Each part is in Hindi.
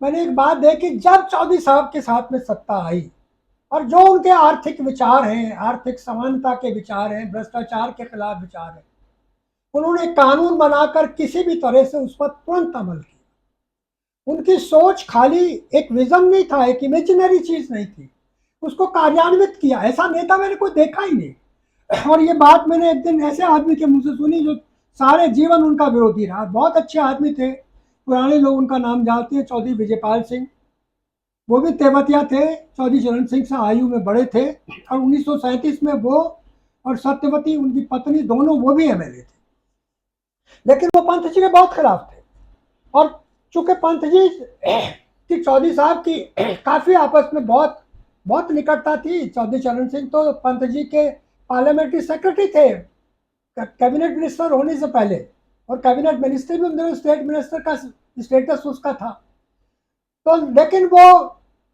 मैंने एक बात देखी, जब चौधरी साहब के साथ में सत्ता आई और जो उनके आर्थिक विचार हैं, आर्थिक समानता के विचार हैं, भ्रष्टाचार के खिलाफ विचार हैं, उन्होंने कानून बनाकर किसी भी तरह से उस पर तुरंत अमल किया। उनकी सोच खाली एक विजन नहीं था, एक इमेजिनरी चीज नहीं थी, उसको कार्यान्वित किया। ऐसा नेता मैंने कोई देखा ही नहीं। और ये बात मैंने एक दिन ऐसे आदमी के मुंह से सुनी जो सारे जीवन उनका विरोधी रहा। बहुत अच्छे आदमी थे, पुराने लोग उनका नाम जानते हैं, चौधरी विजयपाल सिंह। वो भी तेवतिया थे, चौधरी चरण सिंह से आयु में बड़े थे। और 1937 में वो और सत्यवती उनकी पत्नी दोनों वो भी एमएलए थे, लेकिन वो पंत जी के बहुत खिलाफ थे। और चूंकि पंत जी की चौधरी साहब की काफी आपस में बहुत बहुत निकटता थी। चौधरी चरण सिंह तो पंत जी के पार्लियामेंट्री सेक्रेटरी थे कैबिनेट मिनिस्टर होने से पहले, और कैबिनेट मिनिस्टर भी उन स्टेट मिनिस्टर का स्टेटस उसका था। तो लेकिन वो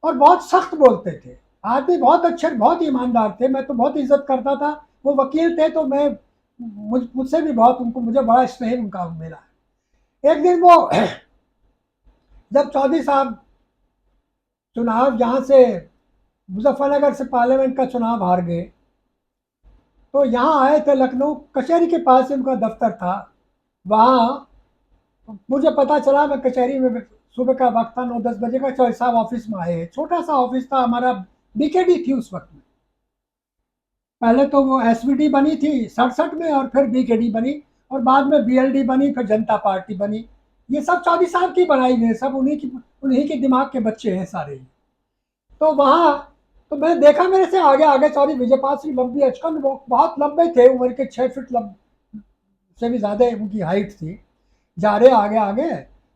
और बहुत सख्त बोलते थे, आदमी बहुत अच्छे, बहुत ईमानदार थे। मैं तो बहुत इज्जत करता था। वो वकील थे तो मैं मुझसे भी बहुत उनको, मुझे बड़ा स्नेह उनका मिला। एक दिन वो जब चौधरी साहब चुनाव यहाँ से मुजफ्फरनगर से पार्लियामेंट का चुनाव हार गए, तो यहाँ आए थे लखनऊ, कचहरी के पास उनका दफ्तर था। वहाँ मुझे पता चला, मैं कचहरी में, सुबह का वक्त था, 9-10 बजे का, चौधरी साहब ऑफिस में आए। छोटा सा ऑफिस था हमारा, बीकेडी थी उस वक्त में। पहले तो वो एसवीडी बनी थी 67 में, और फिर बीकेडी बनी, और बाद में बीएलडी बनी, फिर जनता पार्टी बनी। ये सब चौधरी साहब की बनाई हुई है, सब उन्हीं के दिमाग के बच्चे हैं सारे। तो वहाँ तो मैंने देखा, मेरे से आगे आगे चौधरी विजयपाल सिंह, लंबी अचकन, वो बहुत लंबे थे, उम्र के 6 फीट से भी ज्यादा उनकी हाइट थी। जा रहे आगे आगे,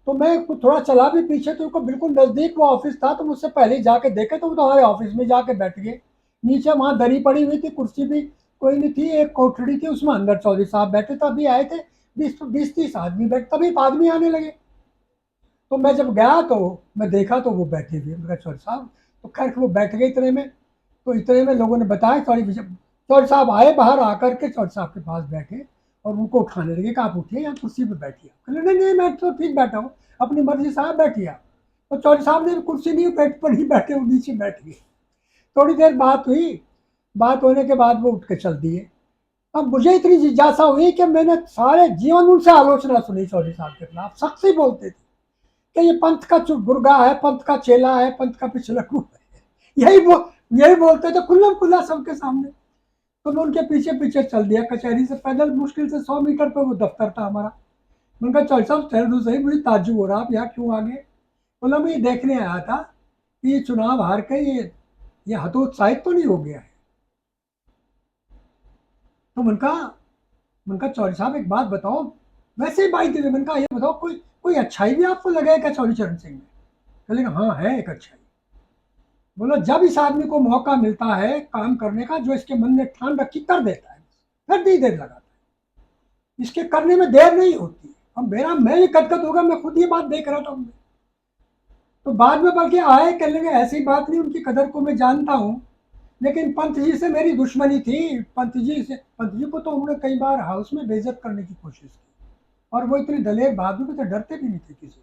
तो मैं थोड़ा चला भी पीछे, तो उनको बिल्कुल नजदीक वो ऑफिस था, तो मुझसे पहले ही जाके देखे, तो वो तो हमारे ऑफिस में जाके बैठ गए। नीचे वहाँ दरी पड़ी हुई थी, कुर्सी भी कोई नहीं थी, एक कोठड़ी थी, उसमें अंदर चौधरी साहब बैठे। तभी आए थे 20-30 आदमी बैठ, तभी आदमी आने लगे। तो मैं जब गया तो मैं देखा तो वो बैठे हुए, मेरा चौधरी साहब। तो खैर वो बैठ गए इतने में। तो इतने में लोगों ने बताया, चौधरी साहब आए, बाहर आकर के चौधरी साहब के पास बैठे और उनको उठाने लगे कि आप उठिए, यहाँ कुर्सी पे बैठिए। कहले नहीं नहीं, मैं तो ठीक बैठा हूँ, अपनी मर्जी साहब बैठिए आप। तो चौधरी साहब ने कुर्सी नहीं, बेड पर ही बैठे, वो नीचे बैठ गए। थोड़ी देर बात हुई, बात होने के बाद वो उठ के चल दिए। अब मुझे इतनी जिज्ञासा हुई कि मैंने सारे जीवन उनसे आलोचना सुनी चौधरी साहब के खिलाफ। सख्त ही बोलते थे कि ये पंथ का गुर्गा है, पंथ का चेला है, पंथ का पिछलकू है। यही बोलते थे खुल्लम खुल्ला सबके सामने। तो मैं उनके पीछे पीछे चल दिया। कचहरी से पैदल मुश्किल से 100 मीटर पर वो दफ्तर था हमारा। मैंने कहा चौधरी साहब ठहर दो सही, मुझे ताज्जुब हो रहा, आप यहाँ क्यों आ गए? बोला मैं ये देखने आया था कि ये चुनाव हार के ये हतोत्साहित तो नहीं हो गया है। तो मैंने कहा चौधरी साहब एक बात बताओ, वैसे ही बाई दी, मैंने कहा ये बताओ, कोई अच्छाई भी आपको लगे क्या चौधरी चरण सिंह में? बोले हाँ है एक अच्छाई। बोला जब इस आदमी को मौका मिलता है काम करने का, जो इसके मन में ठान रखी कर देता है, फिर नहीं देर लगाता, इसके करने में देर नहीं होती। अब मैं ही कदकद होगा, मैं खुद ये बात देख रहा था। तो बाद में बल्कि आए, कहने लगे ऐसी बात नहीं, उनकी कदर को मैं जानता हूँ, लेकिन पंत जी से मेरी दुश्मनी थी। पंत जी को तो उन्होंने कई बार हाउस में बेइज्जत करने की कोशिश की, और वो इतने दलेर बहादुर थे, डरते भी नहीं थे किसी से।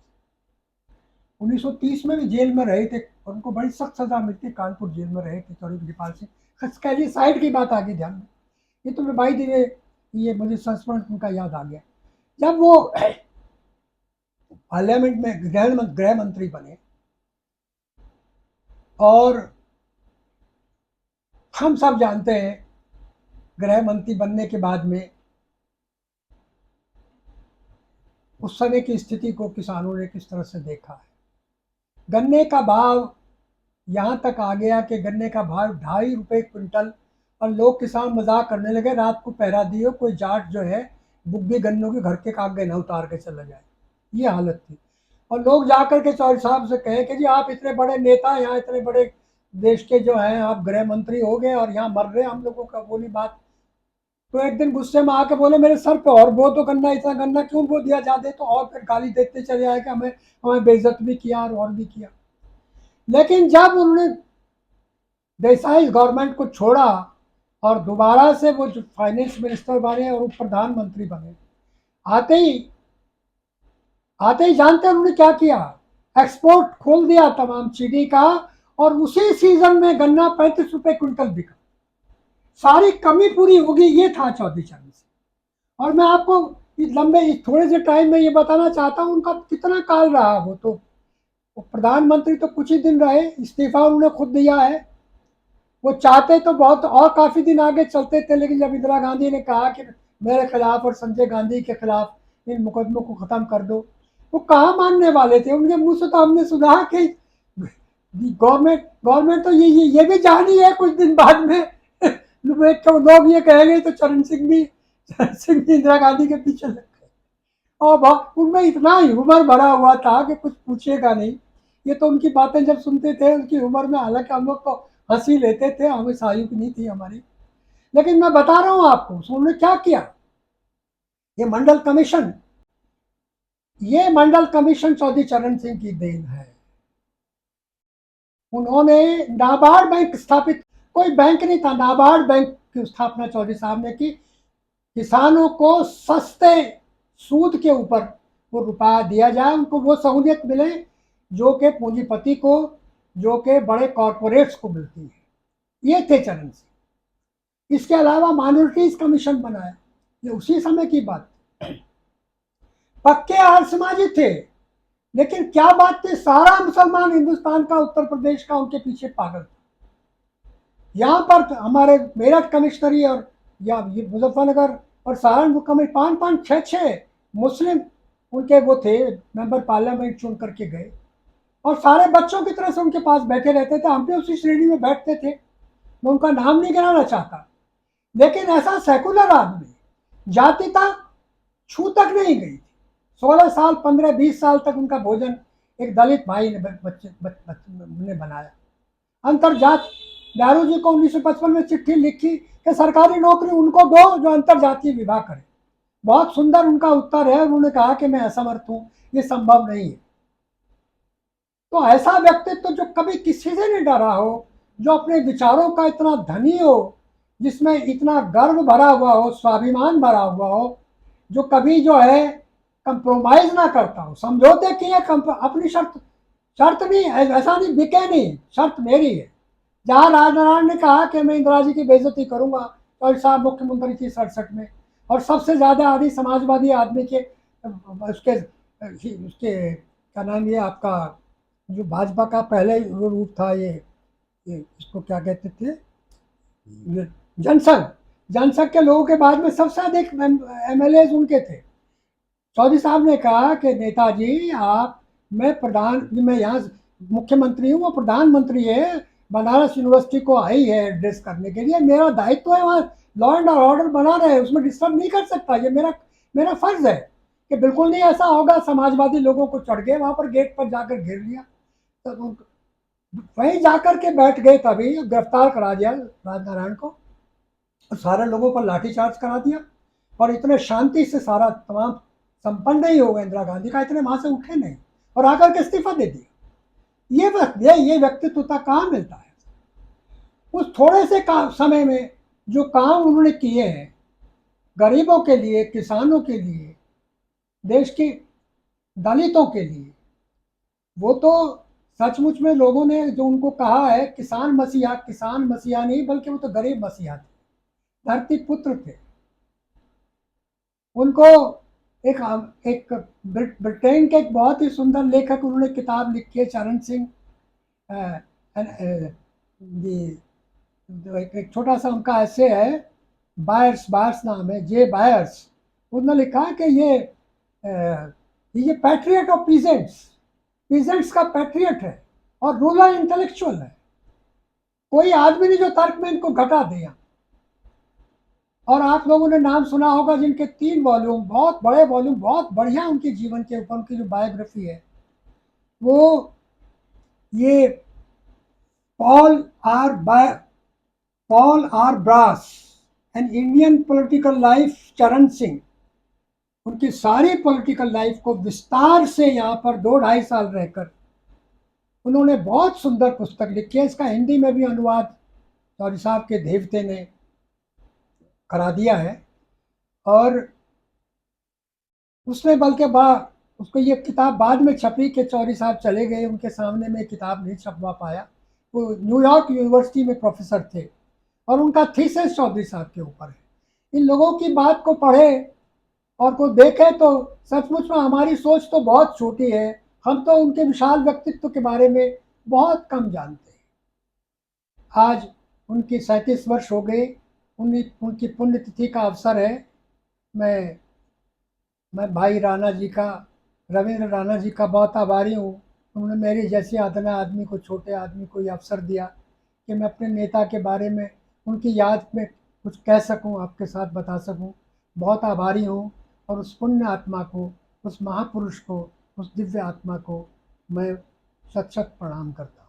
1930 में भी जेल में रहे थे, और उनको बड़ी सख्त सजा मिलती, कानपुर जेल में रहे थे चौधरी विजयपाल सिंह। खसकैली साइड की बात आ गई ध्यान में, ये तो मैं भाई दिए, ये मुझे संस्मरण उनका याद आ गया। जब वो पार्लियामेंट में गृह मंत्री बने, और हम सब जानते हैं गृह मंत्री बनने के बाद में उस समय की स्थिति को किसानों ने किस तरह से देखा है। गन्ने का भाव यहाँ तक आ गया कि गन्ने का भाव 2.5 रुपये क्विंटल, और लोग किसान मजाक करने लगे, रात को पहरा दियो, कोई जाट जो है बुग्गे गन्नों के घर के कागज न उतार के चला जाए, ये हालत थी। और लोग जाकर के चौधरी साहब से कहे कि जी आप इतने बड़े नेता, यहाँ इतने बड़े देश के जो हैं, आप गृह मंत्री हो गए और यहाँ मर रहे हम लोगों का, बोली बात। तो एक दिन गुस्से में आके बोले मेरे सर पे और बो, तो गन्ना इतना गन्ना क्यों बो दिया जाते, तो और फिर गाली देते चले आए कि हमें हमें बेइज्जत भी किया और भी किया। लेकिन जब उन्होंने देसाई गवर्नमेंट को छोड़ा और दोबारा से वो जो फाइनेंस मिनिस्टर बने और प्रधानमंत्री बने, आते ही आते ही जानते हैं उन्होंने क्या किया? एक्सपोर्ट खोल दिया तमाम चीनी का, और उसी सीजन में गन्ना 35 रुपए क्विंटल बिका। सारी कमी पूरी होगी, ये था चौधरी चरण सिंह। और मैं आपको इस लंबे इस थोड़े से टाइम में ये बताना चाहता हूँ उनका कितना काल रहा। वो प्रधानमंत्री तो कुछ ही दिन रहे, इस्तीफा उन्होंने खुद दिया है। वो चाहते तो बहुत और काफी दिन आगे चलते थे, लेकिन जब इंदिरा गांधी ने कहा कि मेरे खिलाफ और संजय गांधी के खिलाफ इन मुकदमों को खत्म कर दो, वो कहाँ मानने वाले थे। उनके मुंह से तो हमने सुना कि गवर्नमेंट गवर्नमेंट तो ये भी जानी है कुछ दिन बाद में लोग ये कहेंगे तो चरण सिंह भी इंदिरा गांधी के पीछे लग गए। और उनमें इतना ह्यूमर भरा हुआ था कि कुछ पूछेगा नहीं। ये तो उनकी बातें जब सुनते थे उनकी उम्र में, हालांकि हम लोग तो हंसी लेते थे, हमें सायुक नहीं थी हमारी। लेकिन मैं बता रहा हूं आपको उन्होंने क्या किया। ये मंडल कमीशन चौधरी चरण सिंह की देन है। उन्होंने नाबार्ड बैंक स्थापित, कोई बैंक नहीं था, नाबार्ड बैंक की स्थापना चौधरी साहब ने की। किसानों को सस्ते सूद के ऊपर वो रुपया दिया जाए, उनको वो सहूलियत मिले जो कि पूंजीपति को, जो कि बड़े कॉरपोरेट्स को मिलती है। ये थे चरण सिंह। इसके अलावा माइनॉरिटीज कमीशन बनाया, ये उसी समय की बात। पक्के आर्य समाजी थे, लेकिन क्या बात थी, सारा मुसलमान हिंदुस्तान का, उत्तर प्रदेश का उनके पीछे पागल था। यहाँ पर हमारे मेरठ कमिश्नरी और या ये मुजफ्फरनगर और सहारनपुर कमिश्नर 5-5, 6-6 मुस्लिम उनके वो थे, मेंबर पार्लियामेंट चुन करके गए, और सारे बच्चों की तरह से उनके पास बैठे रहते थे। हम भी उसी श्रेणी में बैठते थे। मैं उनका नाम नहीं गिनाना चाहता, लेकिन ऐसा सेकुलर आदमी, जातिता छू तक नहीं गई। 16 साल 15-20 साल तक उनका भोजन एक दलित भाई ने ने बनाया। अंतरजात नेहरू जी को 1955 में चिट्ठी लिखी कि सरकारी नौकरी उनको दो जो अंतरजातीय विवाह करे। बहुत सुंदर उनका उत्तर है। उन्होंने कहा कि मैं असमर्थ हूं, ये संभव नहीं है। तो ऐसा व्यक्तित्व जो कभी किसी से नहीं डरा हो, जो अपने विचारों का इतना धनी हो, जिसमें इतना गर्व भरा हुआ हो, स्वाभिमान भरा हुआ हो, जो कभी जो है कंप्रोमाइज ना करता हो, समझौते किए, अपनी शर्त नहीं, ऐसा नहीं, बिके नहीं, शर्त मेरी है। जहां राजनारायण ने कहा कि मैं इंदिरा जी की बेइज्जती करूंगा, तो साहब मुख्यमंत्री थी 67 में, और सबसे ज्यादा आदि समाजवादी आदमी के उसके क्या नाम, ये आपका जो भाजपा का पहले रूप था, ये इसको क्या कहते थे, जनसंघ। जनसंघ के लोगों के बाद में सबसे अधिक MLA उनके थे। चौधरी साहब ने कहा कि नेताजी आप, मैं यहाँ मुख्यमंत्री हूँ, वो प्रधानमंत्री है, बनारस यूनिवर्सिटी को आई है एड्रेस करने के लिए, मेरा दायित्व है वहाँ लॉ एंड ऑर्डर बना रहे, उसमें डिस्टर्ब नहीं कर सकता, ये मेरा फर्ज है कि बिल्कुल नहीं ऐसा होगा। समाजवादी लोगों को चढ़ गए वहां पर, गेट पर जाकर घेर लिया, तो वहीं जाकर के बैठ गए, तभी गिरफ्तार करा दिया राजनारायण को, सारे लोगों पर लाठीचार्ज करा दिया, और इतने शांति से सारा तमाम संपन्न नहीं हो गया इंदिरा गांधी का, इतने वहां से उठे नहीं और आकर के इस्तीफा दे दिया। ये व्यक्तित्वता कहाँ मिलता है। उस थोड़े से समय में जो काम उन्होंने किए हैं गरीबों के लिए, किसानों के लिए, देश के दलितों के लिए, वो तो सचमुच में लोगों ने जो उनको कहा है किसान मसीहा नहीं, बल्कि वो तो गरीब मसीहा थे, धरती पुत्र थे। उनको एक एक ब्रिटेन के एक बहुत ही सुंदर लेखक, उन्होंने किताब लिखी है चरण सिंह, एक छोटा सा उनका ऐसे है, बायर्स नाम है, जे बायर्स। उन्होंने लिखा कि ये पैट्रियट ऑफ पीजेंट्स का पैट्रियट है और रूरल इंटेलेक्चुअल है। कोई आदमी नहीं जो तर्क में इनको घटा दिया। और आप लोगों ने नाम सुना होगा जिनके 3 वॉल्यूम, बहुत बड़े वॉल्यूम, बहुत बढ़िया उनके जीवन के ऊपर उनकी जो बायोग्राफी है, वो ये Paul R Brass an Indian political life Charan Singh, उनकी सारी पॉलिटिकल लाइफ को विस्तार से यहाँ पर 2-2.5 साल रहकर उन्होंने बहुत सुंदर पुस्तक लिखी है। इसका हिंदी में भी अनुवाद चौधरी साहब के देवते ने करा दिया है, और उसमें बल्कि बड़ा उसको ये किताब बाद में छपी कि चौधरी साहब चले गए, उनके सामने में किताब नहीं छपवा पाया। वो न्यूयॉर्क यूनिवर्सिटी में प्रोफेसर थे और उनका थीसिस चौधरी साहब के ऊपर है। इन लोगों की बात को पढ़े और को देखे तो सचमुच में हमारी सोच तो बहुत छोटी है। हम तो उनके विशाल व्यक्तित्व के बारे में बहुत कम जानते हैं। आज उनकी 37 वर्ष हो गए। उनकी पुण्यतिथि का अवसर है। मैं मैं भाई राणा जी का, रविंद्र राणा जी का बहुत आभारी हूँ। उन्होंने मेरी जैसे अदना आदमी को, छोटे आदमी को ये अवसर दिया कि मैं अपने नेता के बारे में, उनकी याद में कुछ कह सकूँ, आपके साथ बता सकूँ। बहुत आभारी हूँ। और उस पुण्य आत्मा को, उस महापुरुष को, उस दिव्य आत्मा को मैं शत शत प्रणाम करता हूँ।